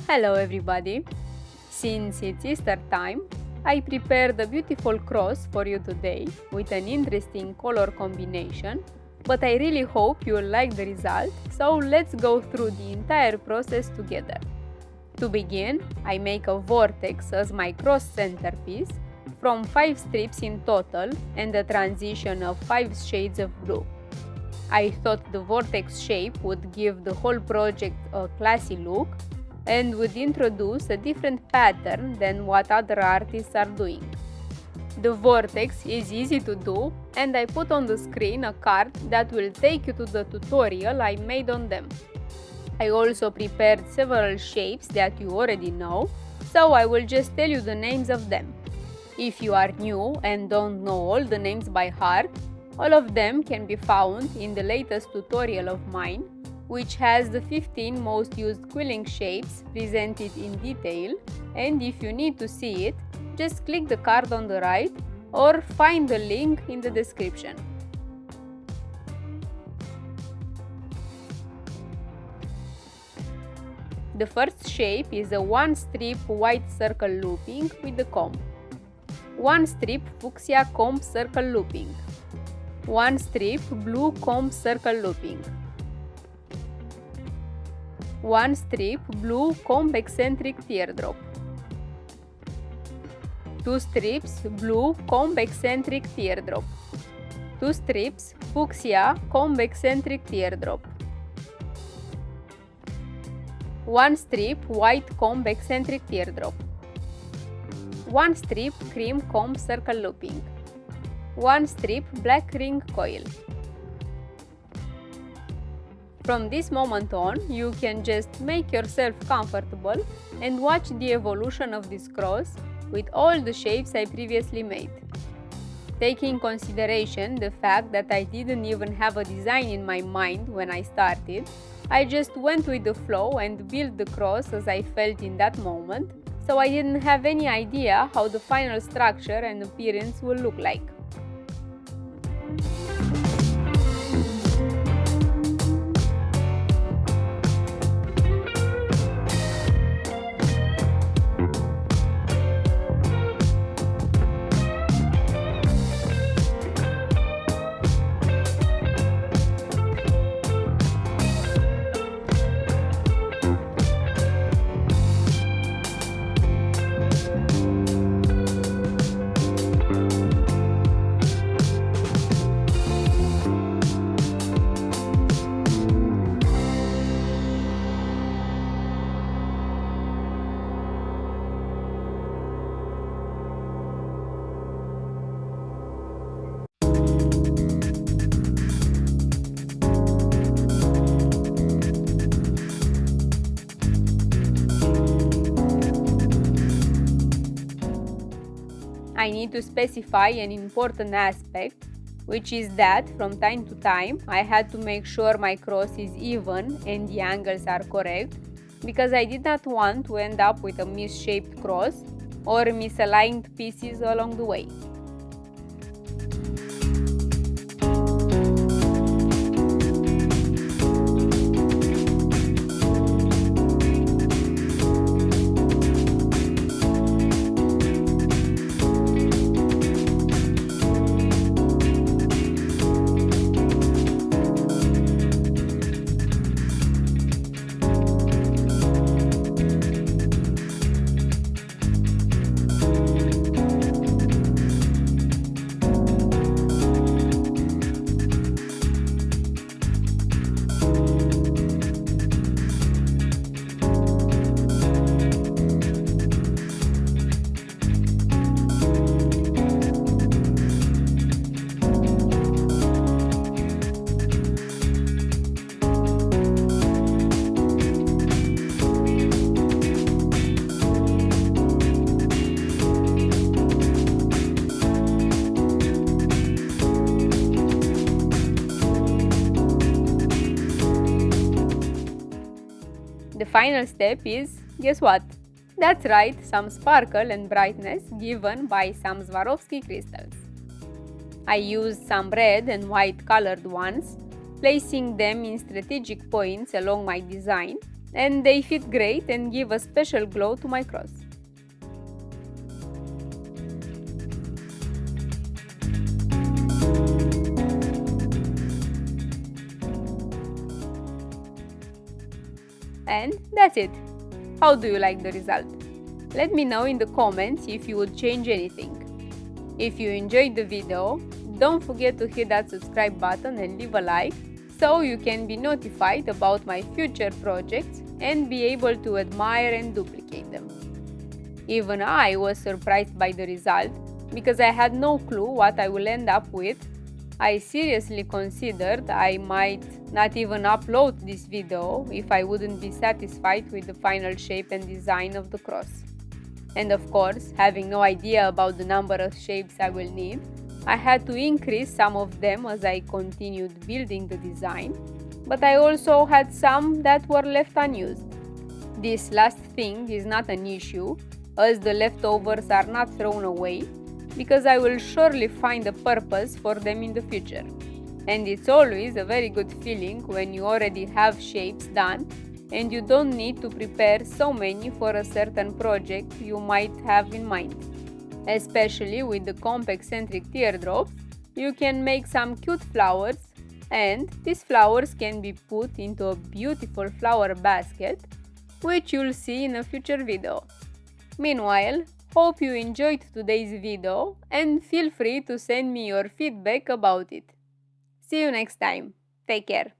Hello everybody! Since it's Easter time, I prepared a beautiful cross for you today with an interesting color combination, but I really hope you'll like the result, so let's go through the entire process together. To begin, I make a vortex as my cross centerpiece from 5 strips in total and a transition of 5 shades of blue. I thought the vortex shape would give the whole project a classy look and would introduce a different pattern than what other artists are doing. The vortex is easy to do, and I put on the screen a card that will take you to the tutorial I made on them. I also prepared several shapes that you already know, so I will just tell you the names of them. If you are new and don't know all the names by heart, all of them can be found in the latest tutorial of mine, which has the 15 most used quilling shapes presented in detail, and if you need to see it, just click the card on the right or find the link in the description. The first shape is a 1-strip white circle looping with the comb, 1-strip fuchsia comb circle looping, 1-strip blue comb circle looping, 1-strip blue comb eccentric teardrop, 2 strips blue comb eccentric teardrop, 2 strips fuchsia comb eccentric teardrop, 1 strip white comb eccentric teardrop, 1 strip cream comb circle looping, 1 strip black ring coil. From this moment on, you can just make yourself comfortable and watch the evolution of this cross with all the shapes I previously made. Taking in consideration the fact that I didn't even have a design in my mind when I started, I just went with the flow and built the cross as I felt in that moment, so I didn't have any idea how the final structure and appearance will look like. I need to specify an important aspect, which is that from time to time I had to make sure my cross is even and the angles are correct, because I did not want to end up with a misshaped cross or misaligned pieces along the way. The final step is, guess what? That's right, some sparkle and brightness given by some Swarovski crystals. I used some red and white colored ones, placing them in strategic points along my design, and they fit great and give a special glow to my cross. And that's it. How do you like the result? Let me know in the comments if you would change anything. If you enjoyed the video, don't forget to hit that subscribe button and leave a like so you can be notified about my future projects and be able to admire and duplicate them. Even I was surprised by the result because I had no clue what I will end up with. I seriously considered I might not even upload this video if I wouldn't be satisfied with the final shape and design of the cross. And of course, having no idea about the number of shapes I will need, I had to increase some of them as I continued building the design, but I also had some that were left unused. This last thing is not an issue, as the leftovers are not thrown away, because I will surely find a purpose for them in the future. And it's always a very good feeling when you already have shapes done and you don't need to prepare so many for a certain project you might have in mind. Especially with the comp eccentric teardrops, you can make some cute flowers, and these flowers can be put into a beautiful flower basket, which you'll see in a future video. Meanwhile, hope you enjoyed today's video and feel free to send me your feedback about it. See you next time. Take care.